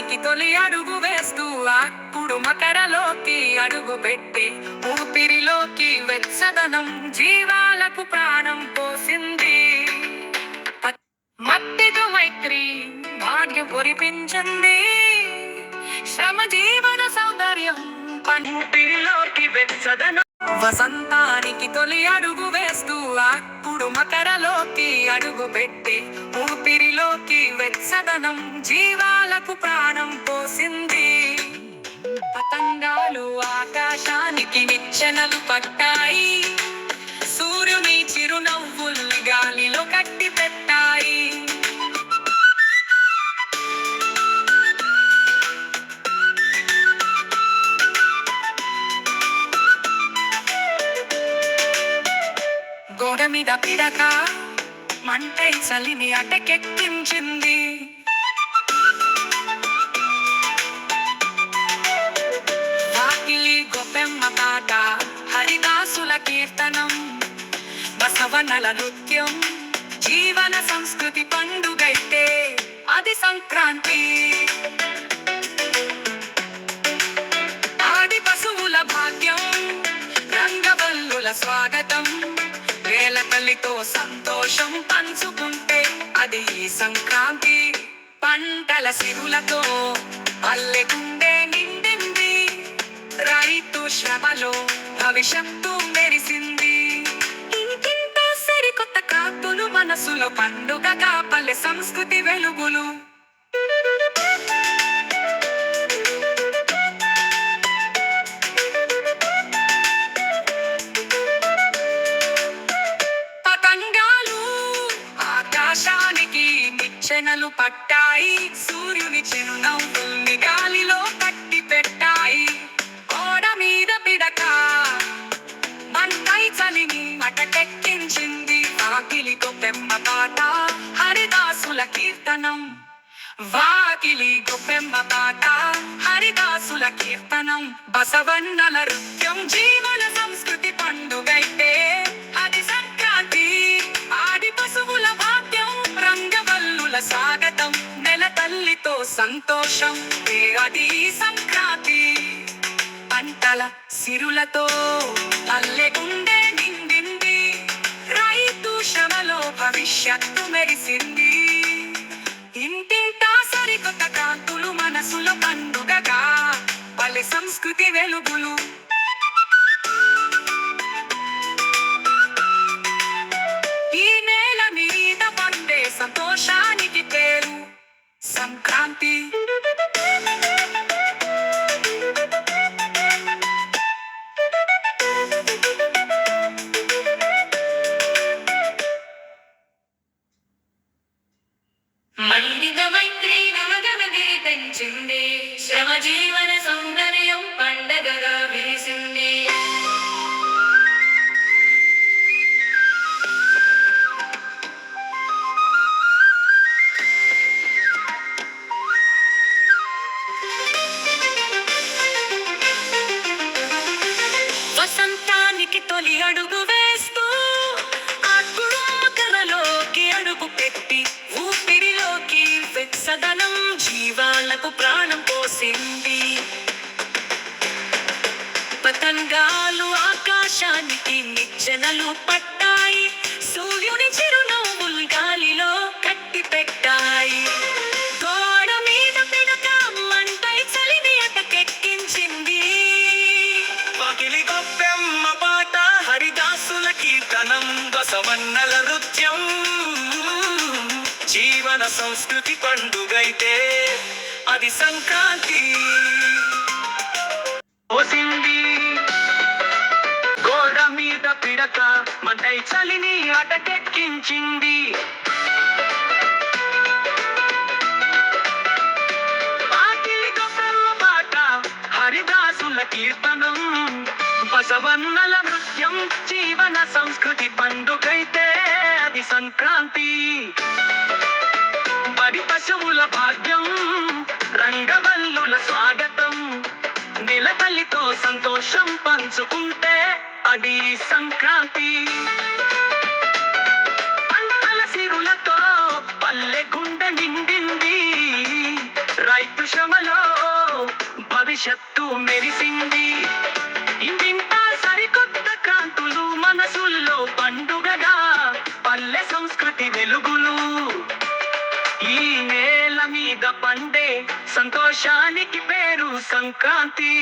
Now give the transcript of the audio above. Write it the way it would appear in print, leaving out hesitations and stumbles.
వసంతానికి తొలి అడుగు వేస్తూ అప్పుడు మకరలోకి అడుగు పెట్టి ఊపిరిలోకి వెచ్చదనం జీవాలకు ప్రాణం పోసింది. మట్టితో మైత్రి భాగ్యం కురిపించింది. శ్రమ జీవన సౌందర్యం ఊపిరిలోకి వెచ్చదనం. వసంతానికి తొలి అడుగు వేస్తూ అప్పుడు మకరలోకి అడుగు పెట్టి ఊపిరిలోకి వెచ్చదనం జీవాలకు ప్రాణం పోసింది. పతంగాలు ఆకాశానికి నిచ్చెనలు పట్టాయి. సూర్యుని చిరునవ్వుల్ని గాలిలో కట్టి పెట్టాయి. గోడ మీద పిడక మంటై చలిని అటకెక్కించింది. వాకిలి గొప్పెమ్మ పాట హరిదాసుల కీర్తనం బసవన్నల నృత్యం జీవన సంస్కృతి పండుగైతే అది సంక్రాంతి. ఆడి పశువుల భాగ్యం రంగవల్లుల స్వాగతం వేల తల్లితో సంతోషం పంచుకుంటే అది ఈ సంక్రాంతి. పంటల సిరులతో పల్లె గుండె నిండింది. రైతు శ్రమలో భవిష్యత్తు మెరిసింది. ఇంటింటా సరికొత్త కాంతులు మనసులో పండుగగా పల్లె సంస్కృతి వెలుగులు. ఆకాశానికి నిచ్చెనలు పట్టాయి. సూర్యుని చిరునవ్వుల్ని గాలిలో కట్టి పెట్టాయి. గోడ మీద పిడక మంటై చలిని అటకెక్కించింది. వాకిలి గొప్పెమ్మ పాట హరిదాసుల కీర్తనం. వాకిలి గొప్పెమ్మ పాట హరిదాసుల కీర్తనం బసవన్నల నృత్యం జీవన సంస్కృతి పండుగైతే అది సంక్రాంతి. ఆడి పశువుల భాగ్యం రంగవల్లుల స్వాగతం నెల తల్లితో సంతోషం అది సంక్రాంతి. పంటల సిరులతో పల్లె గుండె నిండింది. రైతు శ్రమలో భవిష్యత్తు మెరిసింది. ఇంటింటా సరికొత్త కాంతులు మనసులో పండుగగా పల్లె సంస్కృతి వెలుగులు. ఈ నేల మీద పండే సంతోషానికి పేరు సంక్రాంతి. మండిన మైత్రి నవగనది పెంచింది. శ్రమ జీవన సౌందర్యం పండగగా విరిసింది. వసంతానికి తొలి అడుగు వేస్తూ అప్పుడు మకరలోకి అడుగు పెట్టి ఊపిరిలోకి వెచ్చదనం జీవాలకు ప్రాణం పోసింది. పతంగాలు ఆకాశానికి నిచ్చెనలు పట్టాయి. సూర్యుని చిరునవ్వులు గాలిలో కట్టి పెట్టాయి. గోడ మీద పిడక మంటై చలిని అటకెక్కించింది. వాకిలి గొప్పెమ్మ పాట హరిదాసుల కీర్తనం బసవన్నల నృత్యం జీవన సంస్కృతి పండుగైతే అది సంక్రాంతి. పోసింది గోడ మీద పిడక మంటై చలిని అటకెక్కించింది. వాకిలి గొప్పెమ్మ పాట హరిదాసుల కీర్తనం బసవన్నల నృత్యం జీవన సంస్కృతి పండుగైతే అది సంక్రాంతి. పడి పశువుల భాగ్యం రంగవల్లుల స్వాగతం నెల తల్లితో సంతోషం పంచుకుంటే అది సంక్రాంతి. పంటల సిరులతో పల్లె గుండె నిండింది. రైతు శ్రమలో భవిష్యత్తు మెరిసింది. ఇంటింటా సరికొత్త కాంతులు, మనసుల్లో పండుగగా పల్లె సంస్కృతి వెలుగులు. ఈ నేల మీద పండే సంతోషానికి పేరు సంక్రాంతి.